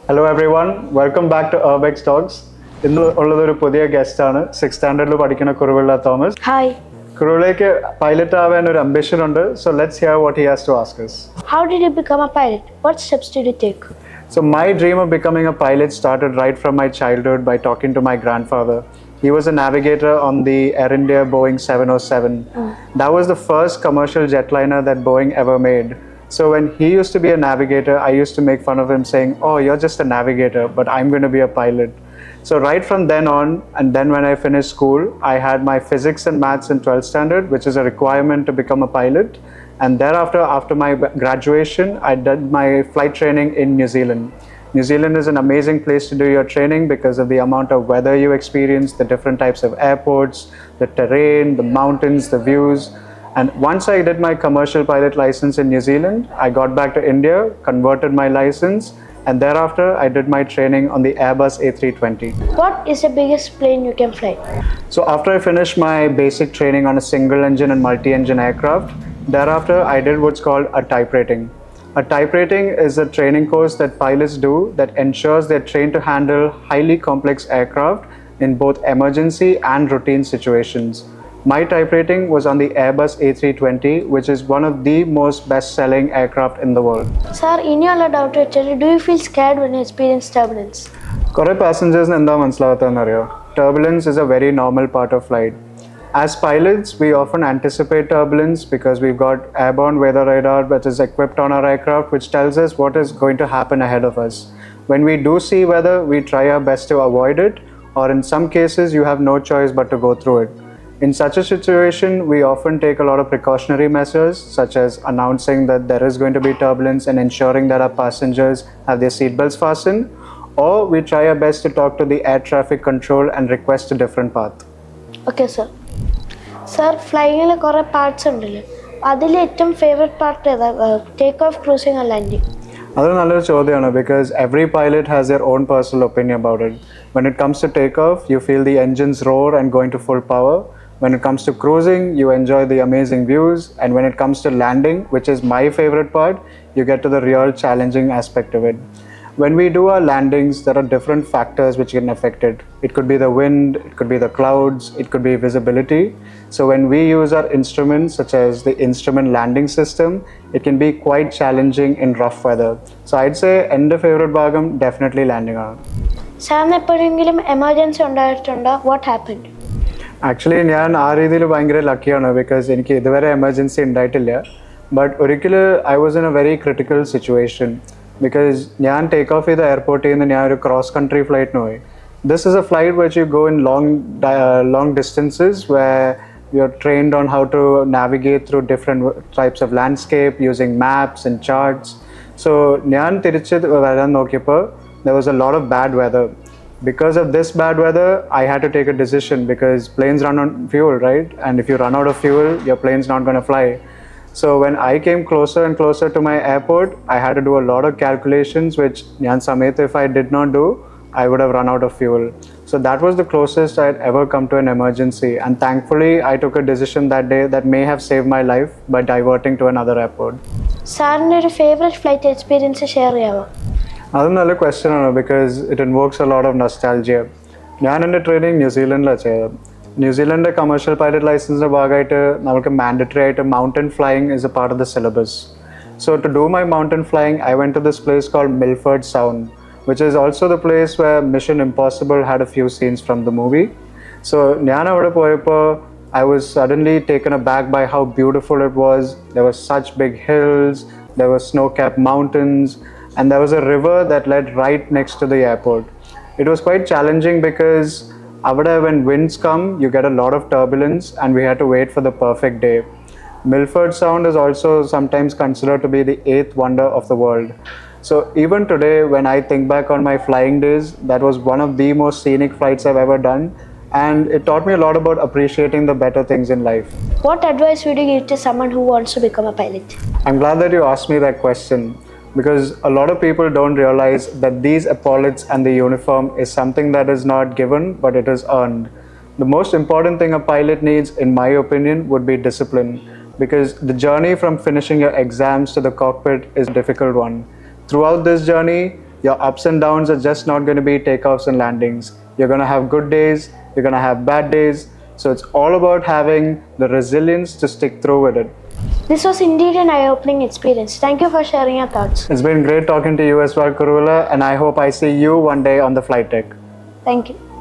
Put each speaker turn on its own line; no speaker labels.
Hello everyone, welcome back to URBX Talks. ഇന്ന് ഉള്ളത് ഒരു പുതിയ ഗസ്റ്റാണ് 6th സ്റ്റാൻഡേർഡിൽ പഠിക്കുന്ന Kuruvila Thomas.
Hi.
കുറുവിളയ്ക്ക് പൈലറ്റ് ആവാൻ ഒരു ambition ഉണ്ട്. So let's hear what he has to ask us.
How did you become a pilot? What steps did you take?
So my dream of becoming a pilot started right from my childhood by talking to my grandfather. He was a navigator on the Air India Boeing 707. That was the first commercial jetliner that Boeing ever made. So when he used to be a navigator, I used to make fun of him saying, "Oh, you're just a navigator, but I'm going to be a pilot." So right from then on, and then when I finished school, I had my physics and maths in 12th standard, which is a requirement to become a pilot. And thereafter, after my graduation, I did my flight training in New Zealand. New Zealand is an amazing place to do your training because of the amount of weather you experience, the different types of airports, the terrain, the mountains, the views. And once I did my commercial pilot license in New Zealand, I got back to India, converted my license, and thereafter I did my training on the Airbus A320.
What is the biggest plane you can fly?
So after I finished my basic training on a single engine and multi-engine aircraft, thereafter I did what's called a type rating. A type rating is a training course that pilots do that ensures they're trained to handle highly complex aircraft in both emergency and routine situations. My type rating was on the Airbus A320, which is one of the most best-selling aircraft in the world.
Sir, in your doubt, do you feel scared when you experience turbulence?
Correct passengers എന്താ മനസ്സിലാവാത്തതെന്നറിയോ? Turbulence is a very normal part of flight. As pilots, we often anticipate turbulence because we've got airborne weather radar that is equipped on our aircraft, which tells us what is going to happen ahead of us. When we do see weather, we try our best to avoid it, or in some cases, you have no choice but to go through it. In such a situation, we often take a lot of precautionary measures, such as announcing that there is going to be turbulence and ensuring that our passengers have their seatbelts fastened, or we try our best to talk to the air traffic control and request a different path.
Okay, sir. Sir, flying kore parts ഉണ്ടല്ലോ. അതിലെ ഏറ്റവും favorite part ഏതാ? Take off, cruising or landing?
അതൊരു നല്ലൊരു ചോദ്യമാണ് because every pilot has their own personal opinion about it. When it comes to takeoff, you feel the engines roar and going to full power. When it comes to cruising, you enjoy the amazing views. And when it comes to landing, which is my favorite part, you get to the real challenging aspect of it. When we do our landings, there are different factors which can affect it. It could be the wind, it could be the clouds, it could be visibility. So when we use our instruments, such as the instrument landing system, it can be quite challenging in rough weather. So I'd say എൻ്റെ favorite ഭാഗം definitely landing ആണ്.
സാറിന് എപ്പോഴെങ്കിലും emergency ഉണ്ടായിട്ടുണ്ടോ? What happened?
Actually ഞാൻ ആ രീതിയിൽ ഭയങ്കര ലക്കിയാണ് ബിക്കോസ് എനിക്ക് ഇതുവരെ എമർജൻസി ഉണ്ടായിട്ടില്ല. ബട്ട് ഒരിക്കൽ I was in A very critical situation because ഞാൻ ടേക്ക് ഓഫ് ചെയ്ത എയർപോർട്ടിൽ നിന്ന് ഞാൻ ഒരു ക്രോസ് കൺട്രി ഫ്ലൈറ്റിന് പോയി. This is A flight which you go in long distances where you're trained on how to navigate through different types of landscape using maps and charts. So ഞാൻ തിരിച്ച് വരാൻ നോക്കിയപ്പോൾ there was a lot of bad weather. Because of this bad weather, I had to take a decision because planes run on fuel, right? And if you run out of fuel, your plane's not going to fly. So when I came closer and closer to my airport, I had to do a lot of calculations, which Nyan Samet, if I did not do, I would have run out of fuel. So that was the closest I'd ever come to an emergency. And thankfully, I took a decision that day that may have saved my life by diverting to another airport.
സാറിൻ്റെ ഒരു favourite flight experience share ചെയ്യാമോ?
അതൊരു നല്ല question ആണ് because it invokes a lot of nostalgia. ഞാൻ എൻ്റെ training ന്യൂസിലൻഡിലാണ് ചെയ്തത്. New Zealand commercial pilot ലൈസൻസിൻ്റെ ഭാഗമായിട്ട് നമുക്ക് മാൻഡറ്ററി ആയിട്ട് mountain flying is a part of the syllabus. So to do my mountain flying I went to this place called Milford Sound, which is also the place where Mission Impossible had a few scenes from the movie. So ഞാൻ അവിടെ പോയപ്പോൾ I was suddenly taken aback by how beautiful it was. There were such big hills, there were snow-capped mountains, and there was a river that led right next to the airport. It was quite challenging because avada when winds come, you get a lot of turbulence and we had to wait for the perfect day. Milford Sound is also sometimes considered to be the 8th wonder of the world. So even today, when I think back on my flying days, that was one of the most scenic flights I've ever done. And it taught me a lot about appreciating the better things in life.
What advice would you give to someone who wants to become a pilot?
I'm glad that you asked me that question because a lot of people don't realize that these epaulets and the uniform is something that is not given, but it is earned. The most important thing a pilot needs, in my opinion, would be discipline, because the journey from finishing your exams to the cockpit is a difficult one. Throughout this journey, Your ups and downs are just not going to be takeoffs and landings. You're going to have good days, you're going to have bad days. So it's all about having the resilience to stick through with it.
This was indeed an eye-opening experience. Thank you for sharing your thoughts.
It's been great talking to you as well, Kuruvila, and I hope I see you one day on the flight deck.
Thank you.